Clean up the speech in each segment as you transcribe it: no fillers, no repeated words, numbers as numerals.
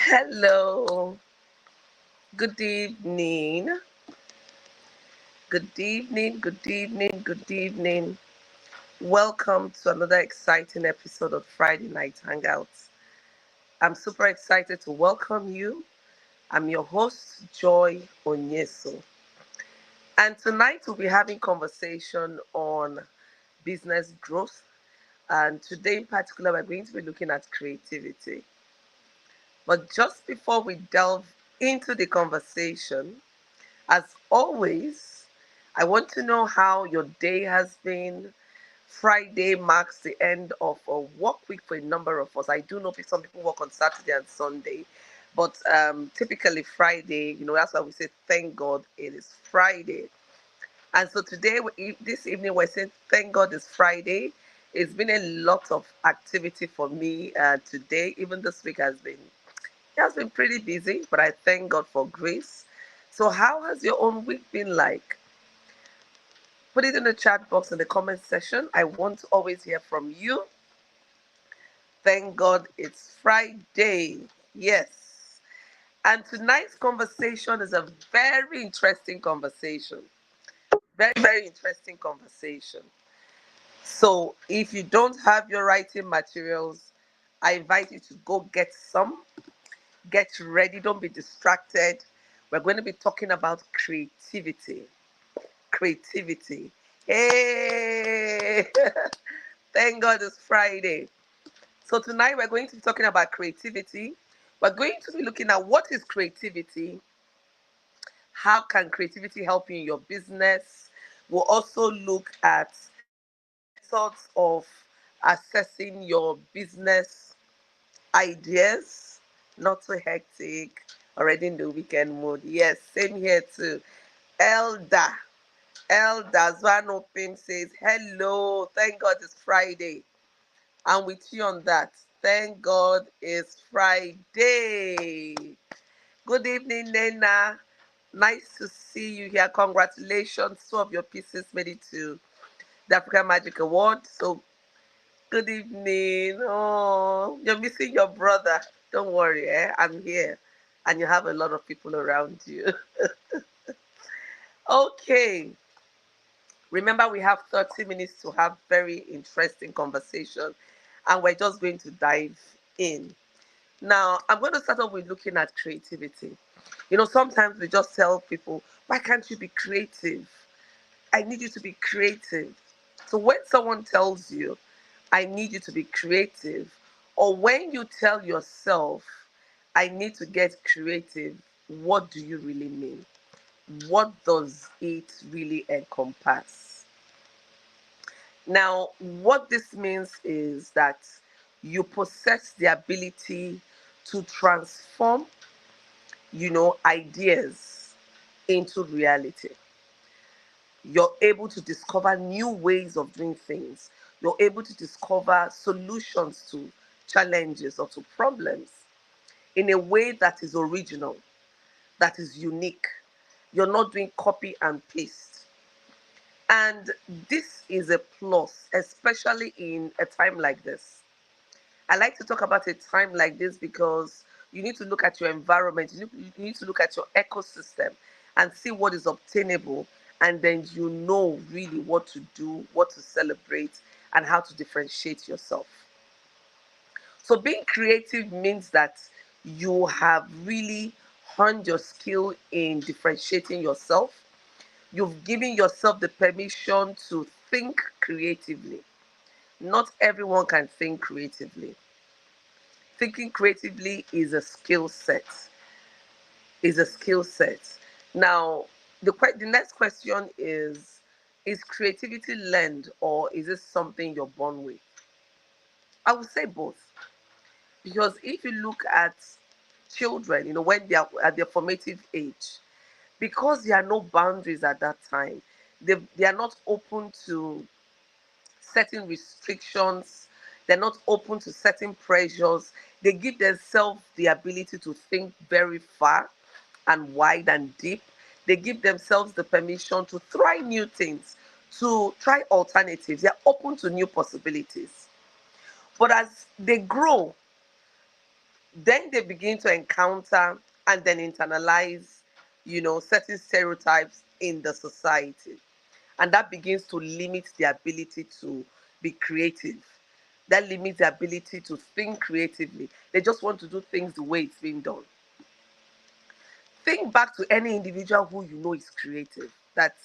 Hello, good evening, good evening, good evening, good evening. Welcome to another exciting episode of Friday Night Hangouts. I'm super excited to welcome you. I'm your host, Joy Onyeso. And tonight we'll be having conversation on business growth. And today in particular, we're going to be looking at creativity. But just before we delve into the conversation, as always, I want to know how your day has been. Friday marks the end of a work week for a number of us. I do know some people work on Saturday and Sunday, but typically Friday, that's why we say thank God it is Friday. And so today, this evening, we're saying thank God it's Friday. It's been a lot of activity for me today. Even this week has been pretty busy, but I thank God for grace. So, how has your own week been like? Put it in the chat box in the comment section. I want to always hear from you. Thank God it's Friday. Yes. And tonight's conversation is a very interesting conversation. Very, very interesting conversation. So, if you don't have your writing materials, I invite you to go get some. Get ready, don't be distracted. We're going to be talking about creativity. Creativity. Hey! Thank God it's Friday. So tonight we're going to be talking about creativity. We're going to be looking at what is creativity, how can creativity help you in your business. We'll also look at methods of assessing your business ideas, not so hectic, already in the weekend mode. Yes, same here too. Elder, Elder Zwan Open says, hello, thank God it's Friday. I'm with you on that. Thank God it's Friday. Good evening, Nena. Nice to see you here. Congratulations. Two of your pieces made it to the African Magic Award. So, good evening. Oh, you're missing your brother. Don't worry, I'm here. And you have a lot of people around you. Okay. Remember, we have 30 minutes to have very interesting conversation, and we're just going to dive in. Now, I'm going to start off with looking at creativity. Sometimes we just tell people, why can't you be creative? I need you to be creative. So when someone tells you, I need you to be creative, or when you tell yourself, I need to get creative, what do you really mean? What does it really encompass? Now, what this means is that you possess the ability to transform, ideas into reality. You're able to discover new ways of doing things. You're able to discover solutions to challenges or to problems in a way that is original, that is unique. You're not doing copy and paste. And this is a plus, especially in a time like this. I like to talk about a time like this because you need to look at your environment, you need to look at your ecosystem and see what is obtainable, and then you know really what to do, what to celebrate, and how to differentiate yourself. So, being creative means that you have really honed your skill in differentiating yourself. You've given yourself the permission to think creatively. Not everyone can think creatively. Thinking creatively is a skill set. Is a skill set. Now, the next question is creativity learned or is it something you're born with? I would say both. Because if you look at children, when they are at their formative age, because there are no boundaries at that time, they are not open to certain restrictions, they're not open to certain pressures. They give themselves the ability to think very far and wide and deep. They give themselves the permission to try new things, to try alternatives. They're open to new possibilities. But as they grow, Then they begin to encounter and then internalize, certain stereotypes in the society. And that begins to limit their ability to be creative. That limits their ability to think creatively. They just want to do things the way it's being done. Think back to any individual who you know is creative, that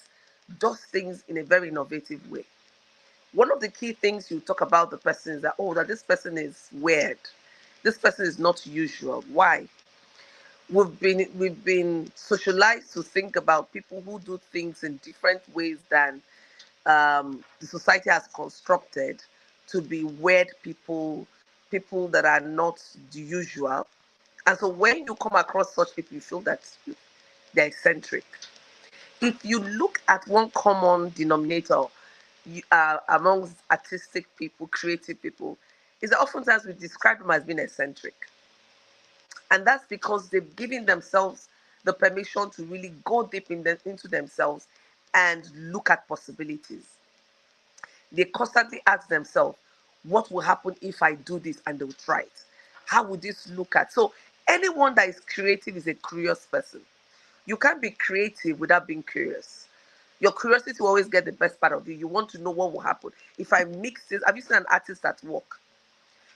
does things in a very innovative way. One of the key things you talk about the person is that, oh, that this person is weird. This person is not usual. Why? We've been socialized to think about people who do things in different ways than the society has constructed to be weird people, people that are not the usual. And so when you come across such people, you feel that they're eccentric. If you look at one common denominator amongst artistic people, creative people, is that oftentimes we describe them as being eccentric. And that's because they've given themselves the permission to really go deep into themselves and look at possibilities. They constantly ask themselves, what will happen if I do this? And they'll try it. How would this look at? So anyone that is creative is a curious person. You can't be creative without being curious. Your curiosity will always get the best part of you. You want to know what will happen if I mix this. Have you seen an artist at work?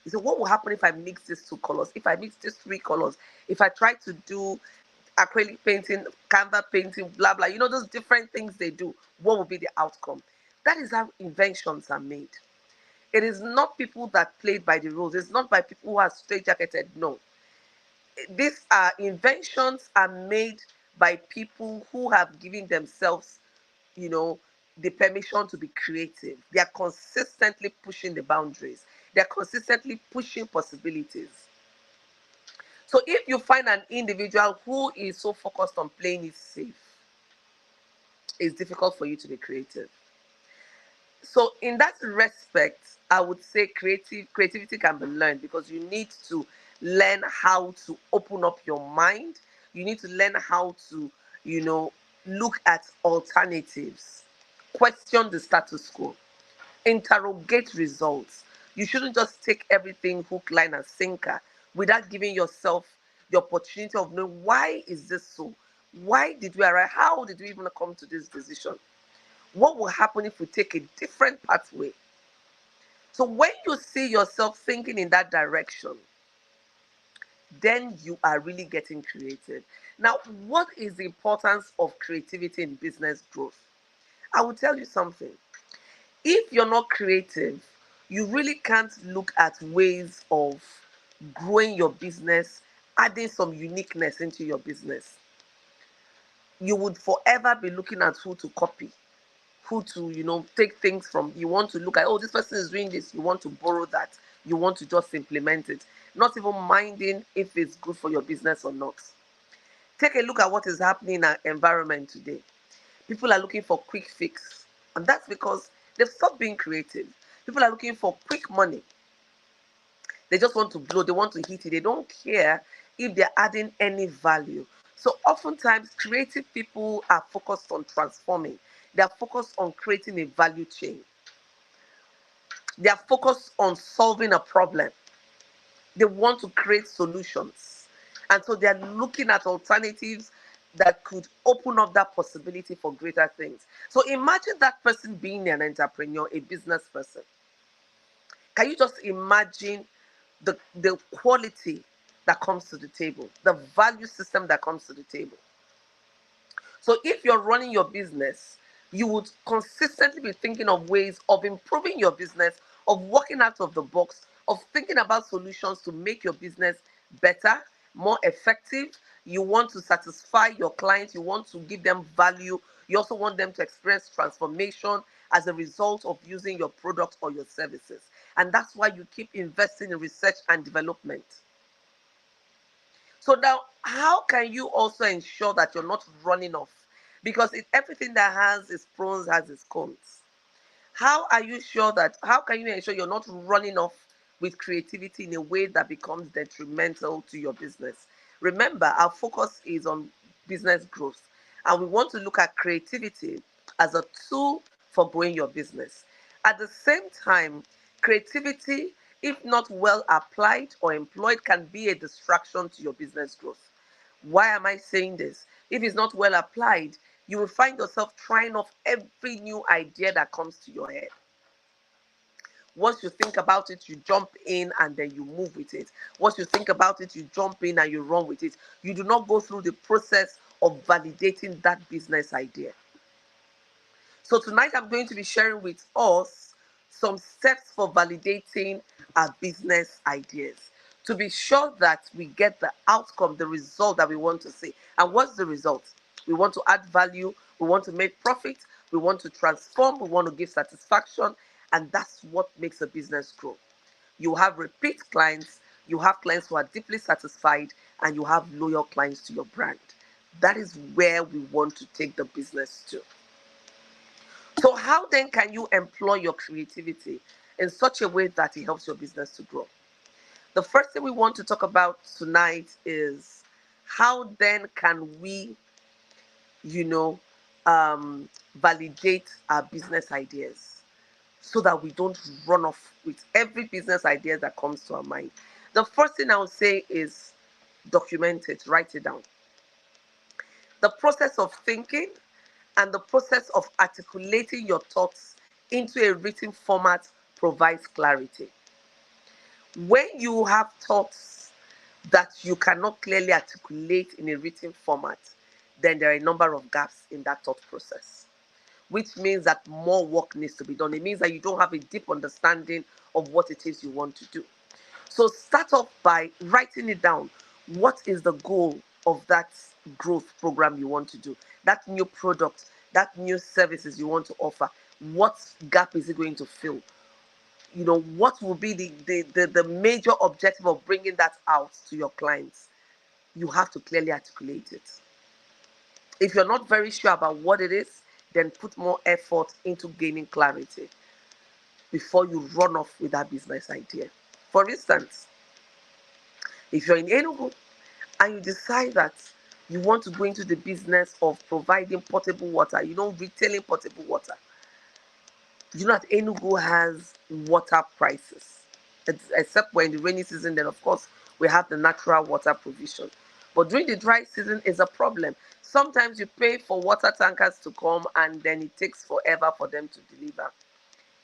You say, what will happen if I mix these two colors? If I mix these three colors? If I try to do acrylic painting, canvas painting, blah, blah, those different things they do, what will be the outcome? That is how inventions are made. It is not people that played by the rules. It's not by people who are straight-jacketed. No. These are inventions are made by people who have given themselves, you know, the permission to be creative. They are consistently pushing the boundaries. They're consistently pushing possibilities. So if you find an individual who is so focused on playing it safe, it's difficult for you to be creative. So in that respect, I would say creativity can be learned, because you need to learn how to open up your mind. You need to learn how to, you know, look at alternatives, question the status quo, interrogate results. You shouldn't just take everything hook, line, and sinker without giving yourself the opportunity of knowing, why is this so? Why did we arrive? How did we even come to this decision? What will happen if we take a different pathway? So when you see yourself thinking in that direction, then you are really getting creative. Now, what is the importance of creativity in business growth? I will tell you something. If you're not creative, you really can't look at ways of growing your business, adding some uniqueness into your business. You would forever be looking at who to copy, who to, take things from. You want to look at, oh, this person is doing this, you want to borrow that, you want to just implement it, not even minding if it's good for your business or not. Take a look at what is happening in our environment today. People are looking for quick fix, and that's because they've stopped being creative. People are looking for quick money. They just want to blow, they want to hit it. They don't care if they're adding any value. So oftentimes creative people are focused on transforming. They are focused on creating a value chain. They are focused on solving a problem. They want to create solutions. And so they are looking at alternatives that could open up that possibility for greater things. So imagine that person being an entrepreneur, a business person. Can you just imagine the quality that comes to the table, the value system that comes to the table? So if you're running your business, you would consistently be thinking of ways of improving your business, of working out of the box, of thinking about solutions to make your business better, more effective. You want to satisfy your clients, you want to give them value, you also want them to experience transformation as a result of using your product or your services. And that's why you keep investing in research and development. So now, how can you also ensure that you're not running off? Because everything that has its pros has its cons. How can you ensure you're not running off with creativity in a way that becomes detrimental to your business? Remember, our focus is on business growth, and we want to look at creativity as a tool for growing your business. At the same time, creativity if not well applied or employed, can be a distraction to your business growth. Why am I saying this? If it's not well applied, you will find yourself trying off every new idea that comes to your head. Once you think about it, you jump in and then you move with it. Once you think about it, you jump in and you run with it. You do not go through the process of validating that business idea. So tonight I'm going to be sharing with us some steps for validating our business ideas to be sure that we get the outcome, the result that we want to see. And what's the result? We want to add value, we want to make profit, we want to transform, we want to give satisfaction, and that's what makes a business grow. You have repeat clients, you have clients who are deeply satisfied, and you have loyal clients to your brand. That is where we want to take the business to. So how then can you employ your creativity in such a way that it helps your business to grow? The first thing we want to talk about tonight is how then can we, you know, validate our business ideas so that we don't run off with every business idea that comes to our mind. The first thing I would say is document it, write it down. The process of thinking and the process of articulating your thoughts into a written format provides clarity. When you have thoughts that you cannot clearly articulate in a written format, then there are a number of gaps in that thought process, which means that more work needs to be done. It means that you don't have a deep understanding of what it is you want to do. So start off by writing it down. What is the goal of that growth program you want to do? That new product, that new services you want to offer. What gap is it going to fill? What will be the major objective of bringing that out to your clients? You have to clearly articulate it. If you're not very sure about what it is, then put more effort into gaining clarity before you run off with that business idea. For instance, if you're in Enugu and you decide that you want to go into the business of providing potable water, retailing potable water, that Enugu has water prices. Except when in the rainy season, then of course we have the natural water provision. But during the dry season is a problem. Sometimes you pay for water tankers to come and then it takes forever for them to deliver.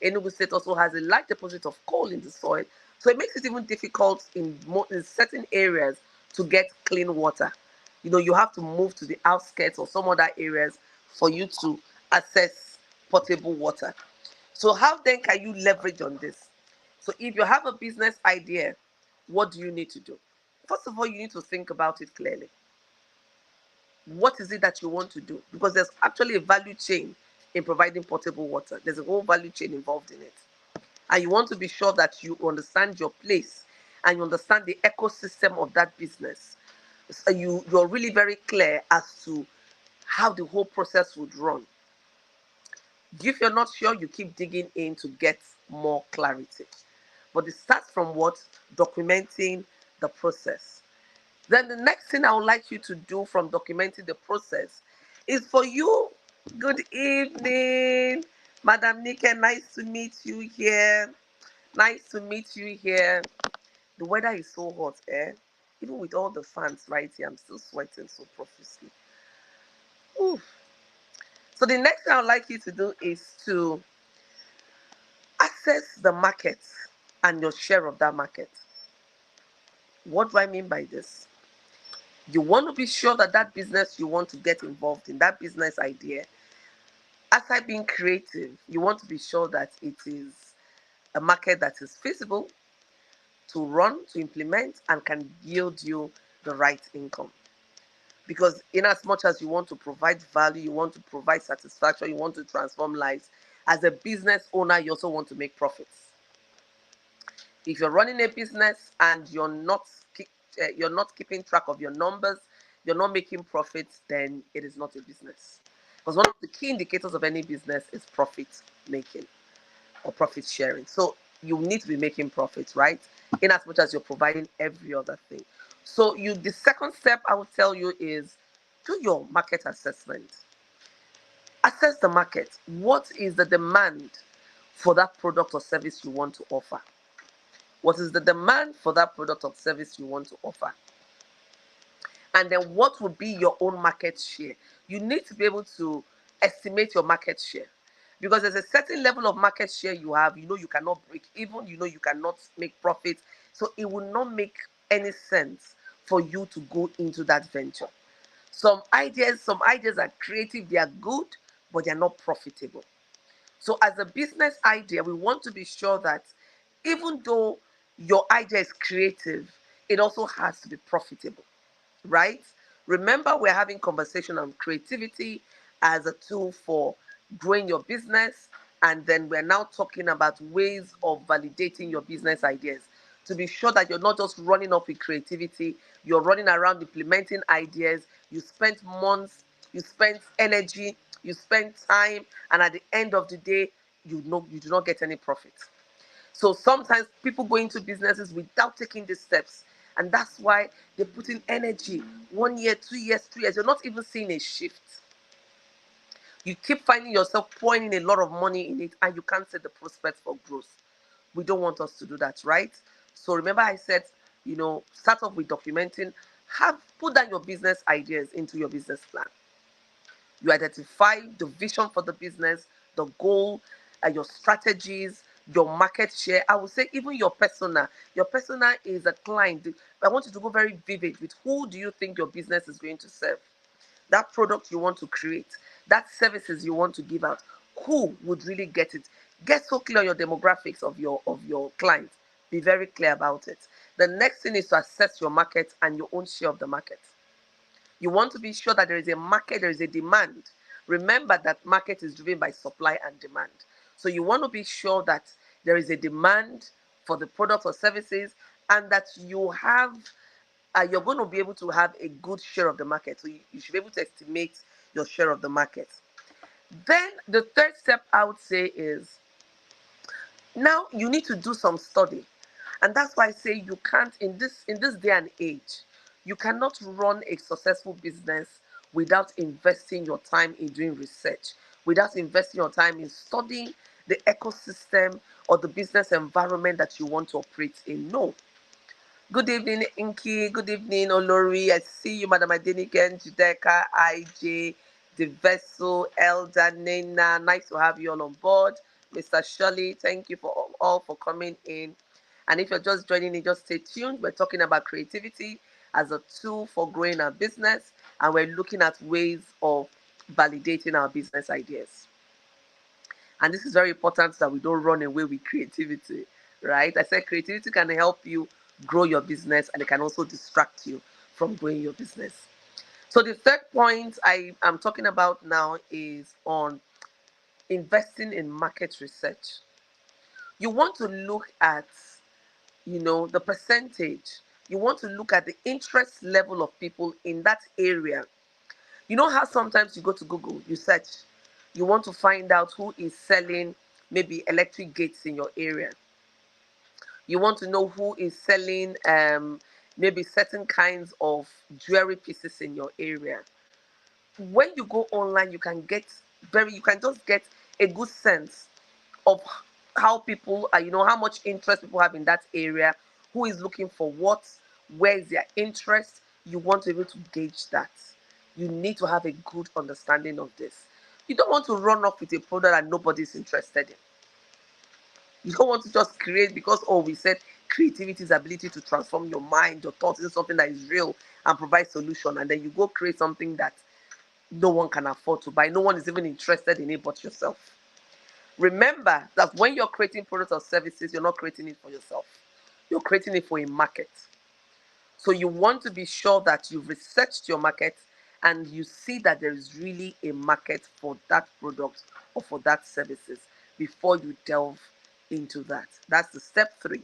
Enugu State also has a large deposit of coal in the soil, so it makes it even difficult in certain areas to get clean water. You have to move to the outskirts or some other areas for you to access potable water. So how then can you leverage on this? So if you have a business idea, what do you need to do? First of all, you need to think about it clearly. What is it that you want to do? Because there's actually a value chain in providing potable water. There's a whole value chain involved in it. And you want to be sure that you understand your place and you understand the ecosystem of that business. So you're really very clear as to how the whole process would run. If you're not sure, you keep digging in to get more clarity. But it starts from what? Documenting the process. Then the next thing I would like you to do from documenting the process is for you. Good evening, Madam Nika. Nice to meet you here. Nice to meet you here. The weather is so hot, eh? Even with all the fans right here, I'm still sweating so profusely. Ooh. So the next thing I would like you to do is to access the market and your share of that market. What do I mean by this? You want to be sure that that business you want to get involved in, that business idea, aside being creative, you want to be sure that it is a market that is feasible to run, to implement, and can yield you the right income. Because in as much as you want to provide value, you want to provide satisfaction, you want to transform lives, as a business owner, you also want to make profits. If you're running a business and you're not keeping track of your numbers, you're not making profits, then it is not a business. Because one of the key indicators of any business is profit making or profit sharing. So you need to be making profits, right? In as much as you're providing every other thing. So the second step I would tell you is do your market assessment. Assess the market. What is the demand for that product or service you want to offer? What is the demand for that product or service you want to offer? And then what would be your own market share? You need to be able to estimate your market share, because there's a certain level of market share you have. You know you cannot break even, you know you cannot make profit. So it will not make any sense for you to go into that venture. Some ideas are creative, they are good, but they're not profitable. So as a business idea, we want to be sure that even though your idea is creative, it also has to be profitable, right? Remember, we're having conversation on creativity as a tool for growing your business, and then we're now talking about ways of validating your business ideas to be sure that you're not just running off with creativity, you're running around implementing ideas. You spent months, you spent energy, you spent time, and at the end of the day, you do not get any profit. So sometimes people go into businesses without taking these steps. And that's why they put in energy 1 year, 2 years, 3 years. You're not even seeing a shift. You keep finding yourself pouring in a lot of money in it and you can't see the prospects for growth. We don't want us to do that, right? So remember I said, start off with documenting. Put down your business ideas into your business plan. You identify the vision for the business, the goal, your strategies, your market share. I would say even your persona. Your persona is a client. I want you to go very vivid with who do you think your business is going to serve. That product you want to create, that services you want to give out. Who would really get it? Get so clear on your demographics of your clients. Be very clear about it. The next thing is to assess your market and your own share of the market. You want to be sure that there is a market, there is a demand. Remember that market is driven by supply and demand. So you want to be sure that there is a demand for the products or services, and that you're going to be able to have a good share of the market. So you should be able to estimate your share of the market. Then the third step I would say is, now you need to do some study. And that's why I say you can't, in this day and age, you cannot run a successful business without investing your time in doing research, without investing your time in studying the ecosystem or the business environment that you want to operate in. No. Good evening, Inky. Good evening, Olori. I see you, Madam Adeniken, Judeka, IJ, The Vessel, Elder, Nena. Nice to have you all on board. Mr. Shirley, thank you for all for coming in. And if you're just joining in, just stay tuned. We're talking about creativity as a tool for growing our business, and we're looking at ways of validating our business ideas. And this is very important that we don't run away with creativity, right? I said creativity can help you grow your business, and it can also distract you from growing your business. So the third point I am talking about now is on investing in market research. You want to look at, the percentage. You want to look at the interest level of people in that area. You know how sometimes you go to Google, you search, you want to find out who is selling maybe electric gates in your area. You want to know who is selling maybe certain kinds of jewelry pieces in your area. When you go online, you can just get a good sense of how people are, how much interest people have in that area, who is looking for what, where is their interest. You want to be able to gauge that. You need to have a good understanding of this. You don't want to run off with a product that nobody's interested in. You don't want to just create because, we said creativity is ability to transform your mind, your thoughts into something that is real and provide solution, and then you go create something that no one can afford to buy. No one is even interested in it but yourself. Remember that when you're creating products or services, you're not creating it for yourself. You're creating it for a market. So you want to be sure that you've researched your market and you see that there is really a market for that product or for that services before you delve into that. That's the step 3.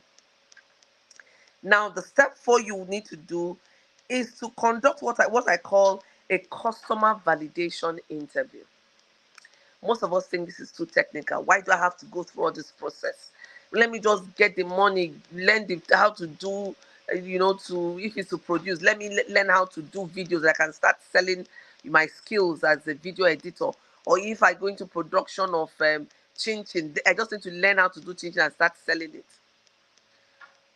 Now, the step 4 you need to do is to conduct what I call a customer validation interview. Most of us think this is too technical. Why do I have to go through all this process? Let me just get the money, learn how to do, if it's to produce, let me learn how to do videos. I can start selling my skills as a video editor. Or if I go into production of chin chin, I just need to learn how to do chin chin and start selling it.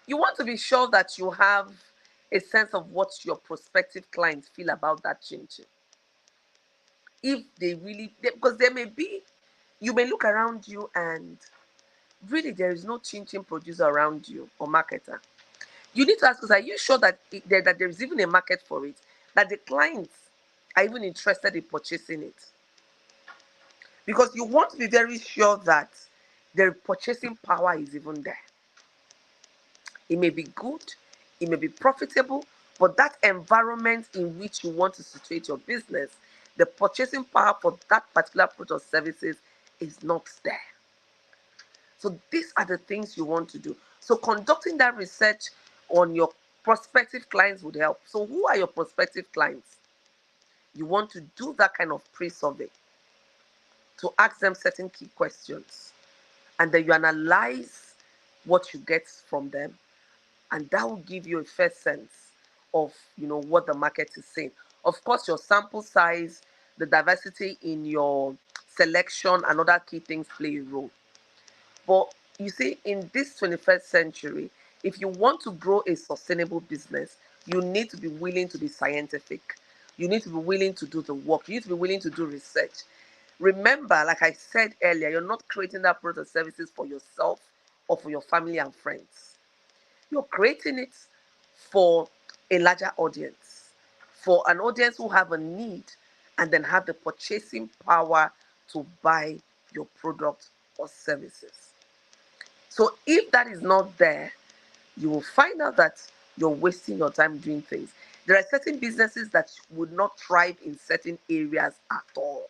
You want to be sure that you have a sense of what your prospective clients feel about that change. If they really, because there may be, you may look around you and really there is no chin chin producer around you or marketer. You need to ask us, are you sure that that there is even a market for it? That the clients are even interested in purchasing it? Because you want to be very sure that the purchasing power is even there. It may be good, it may be profitable, but that environment in which you want to situate your business, the purchasing power for that particular product or services is not there. So these are the things you want to do. So conducting that research on your prospective clients would help. So who are your prospective clients? You want to do that kind of pre-survey to ask them certain key questions, and then you analyze what you get from them, and that will give you a first sense of what the market is saying. Of course, your sample size, the diversity in your selection, and other key things play a role. But you see, in this 21st century, if you want to grow a sustainable business, you need to be willing to be scientific. You need to be willing to do the work. You need to be willing to do research. Remember, like I said earlier, you're not creating that product or services for yourself or for your family and friends. You're creating it for a larger audience, for an audience who have a need and then have the purchasing power to buy your product or services. So if that is not there, you will find out that you're wasting your time doing things. There are certain businesses that would not thrive in certain areas at all.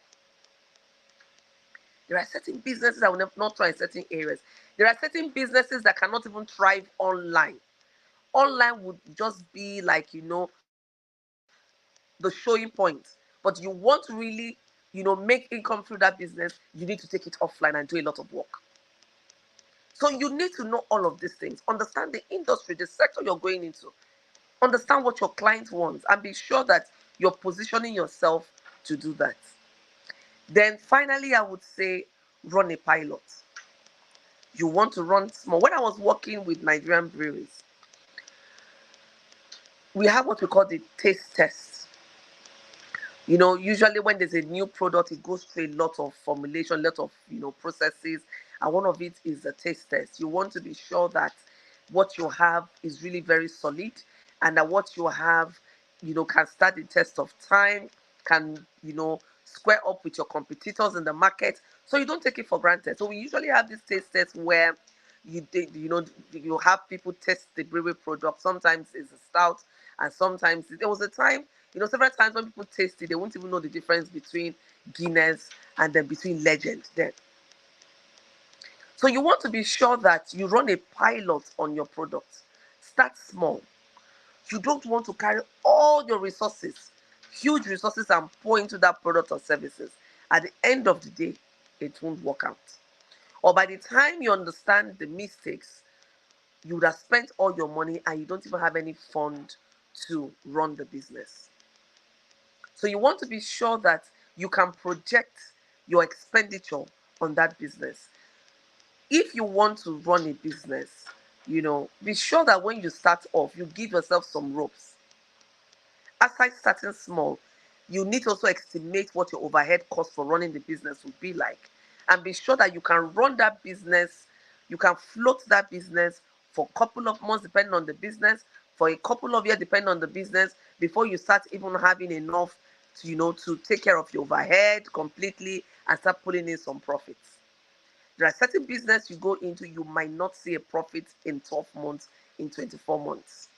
There are certain businesses that will not thrive in certain areas. There are certain businesses that cannot even thrive online. Online would just be like, the showing point. But you want to really, make income through that business, you need to take it offline and do a lot of work. So you need to know all of these things. Understand the industry, the sector you're going into. Understand what your client wants and be sure that you're positioning yourself to do that. Then finally, I would say run a pilot. You want to run small. When I was working with Nigerian breweries, we have what we call the taste test. Usually when there's a new product, it goes through a lot of formulation, a lot of, processes. And one of it is the taste test. You want to be sure that what you have is really very solid and that what you have, can stand the test of time, can, square up with your competitors in the market. So you don't take it for granted. So we usually have this taste test where you have people test the brewery product. Sometimes it's a stout, and sometimes there was a time, several times when people taste it, they won't even know the difference between Guinness and then between Legend. Then, so you want to be sure that you run a pilot on your product. Start small. You don't want to carry all your resources, huge resources, and pour into that product or services. At the end of the day, it won't work out. Or by the time you understand the mistakes, you would have spent all your money and you don't even have any fund to run the business. So you want to be sure that you can project your expenditure on that business. If you want to run a business, be sure that when you start off, you give yourself some ropes. Aside starting small, you need to also estimate what your overhead cost for running the business will be like. And be sure that you can run that business, you can float that business for a couple of months, depending on the business, for a couple of years, depending on the business, before you start even having enough to take care of your overhead completely and start pulling in some profits. There are certain business you go into, you might not see a profit in 12 months, in 24 months,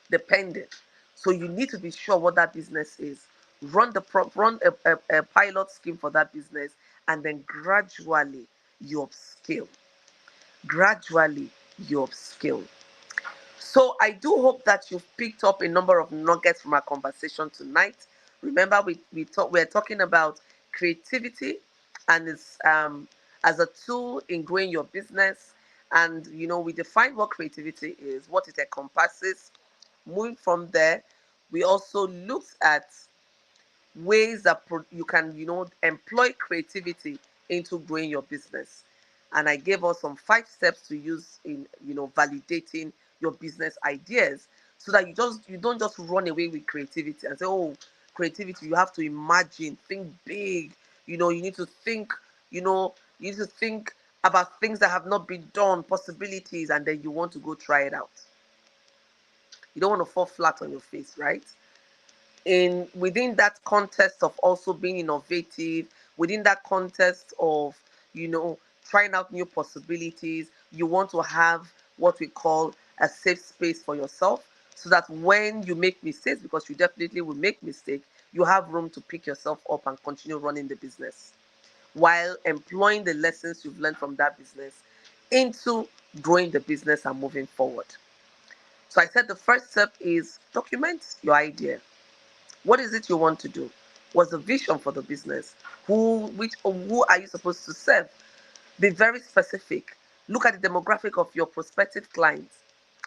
depending. So you need to be sure what that business is. Run a pilot scheme for that business, and then gradually you upscale. Gradually you upscale. So I do hope that you've picked up a number of nuggets from our conversation tonight. Remember, we're talking about creativity and it's as a tool in growing your business. And we define what creativity is, what it encompasses. Moving from there, we also looked at ways that you can employ creativity into growing your business. and I gave us some 5 steps to use in validating your business ideas, so that you don't just run away with creativity and say, oh, creativity, you have to imagine, think big. You need to think, you need to think about things that have not been done, possibilities, and then you want to go try it out. You don't want to fall flat on your face, right? In Within that context of also being innovative, within that context of trying out new possibilities, you want to have what we call a safe space for yourself, so that when you make mistakes, because you definitely will make mistakes, you have room to pick yourself up and continue running the business while employing the lessons you've learned from that business into growing the business and moving forward. So I said the first step is document your idea. What is it you want to do? What's the vision for the business? Who are you supposed to serve? Be very specific. Look at the demographic of your prospective clients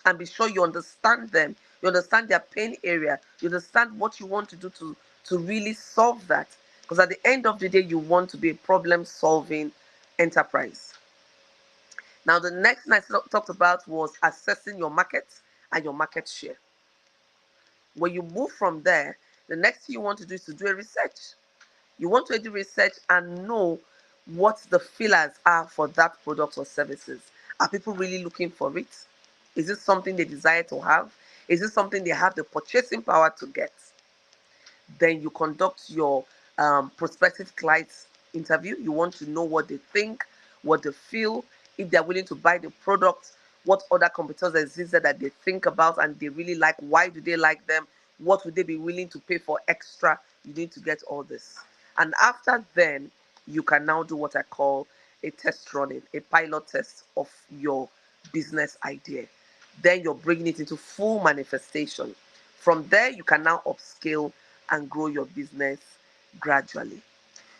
and be sure you understand them. You understand their pain area. You understand what you want to do to really solve that. Because at the end of the day, you want to be a problem solving enterprise. Now, the next thing I talked about was assessing your market and your market share. When you move from there, the next thing you want to do is to do a research. You want to do research and know what the fillers are for that product or services. Are people really looking for it? Is it something they desire to have? Is it something they have the purchasing power to get? Then you conduct your prospective clients interview. You want to know what they think, what they feel, if they're willing to buy the product, what other competitors exist that they think about and they really like. Why do they like them? What would they be willing to pay for extra? You need to get all this. And after then, you can now do what I call a test running, a pilot test of your business idea. Then you're bringing it into full manifestation. From there, you can now upscale and grow your business gradually.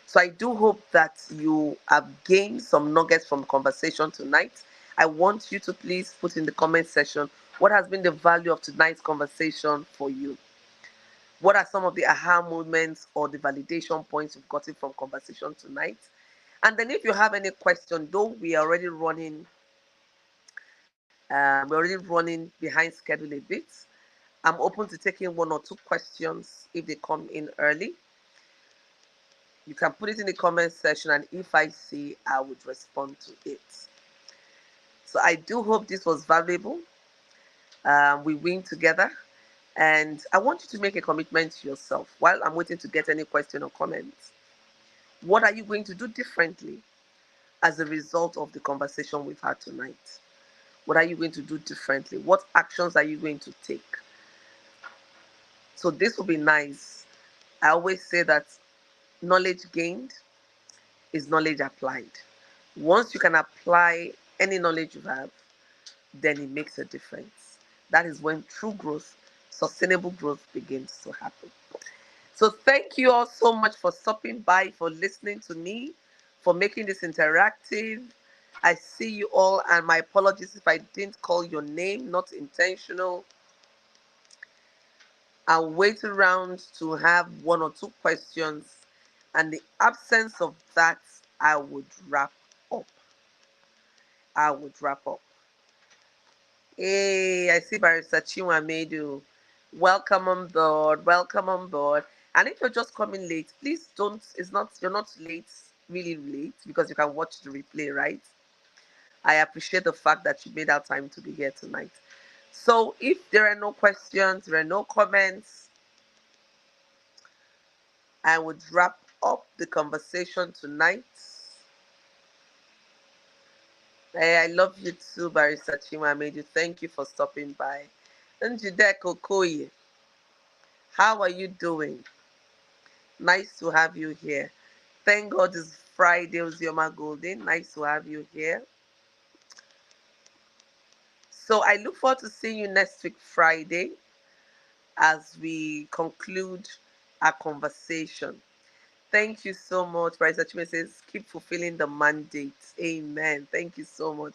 So I do hope that you have gained some nuggets from conversation tonight. I want you to please put in the comment section what has been the value of tonight's conversation for you. What are some of the aha moments or the validation points you've gotten from conversation tonight? And then if you have any question, though we're already running behind schedule a bit. I'm open to taking 1 or 2 questions if they come in early. You can put it in the comment section, and if I see, I would respond to it. So I do hope this was valuable. We win together. And I want you to make a commitment to yourself while I'm waiting to get any question or comments. What are you going to do differently as a result of the conversation we've had tonight? What are you going to do differently? What actions are you going to take? So this will be nice. I always say that knowledge gained is knowledge applied. Once you can apply any knowledge you have, then it makes a difference. That is when true growth, sustainable growth begins to happen. So thank you all so much for stopping by, for listening to me, for making this interactive. I see you all, and my apologies if I didn't call your name, not intentional. I'll wait around to have 1 or 2 questions, and the absence of that, I would wrap up. I would wrap up. Hey, I see Barrister Chinwamedu. Welcome on board. Welcome on board. And if you're just coming late, please don't. You're not late, really late, because you can watch the replay, right? I appreciate the fact that you made our time to be here tonight. So if there are no questions, there are no comments, I would wrap up the conversation tonight. Hey, I love you too, Barrister Chinwamedu. Thank you for stopping by. Njideko Koye, how are you doing? Nice to have you here. Thank God it's Friday, Ozioma Golden. Nice to have you here. So I look forward to seeing you next week, Friday, as we conclude our conversation. Thank you so much. Bryce Achime says, keep fulfilling the mandate. Amen. Thank you so much.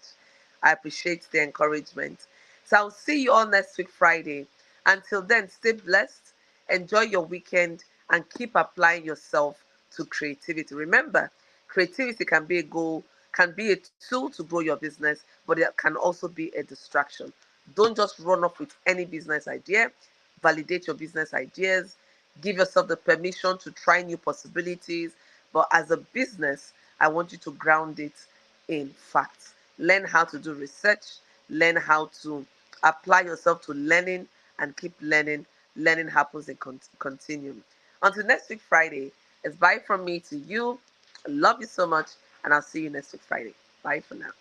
I appreciate the encouragement. So I'll see you all next week, Friday. Until then, stay blessed, enjoy your weekend, and keep applying yourself to creativity. Remember, creativity can be a goal can be a tool to grow your business, but it can also be a distraction. Don't just run off with any business idea. Validate your business ideas. Give yourself the permission to try new possibilities. But as a business, I want you to ground it in facts. Learn how to do research. Learn how to apply yourself to learning and keep learning. Learning happens in continuum. Until next week, Friday, it's bye from me to you. I love you so much, and I'll see you next week, Friday. Bye for now.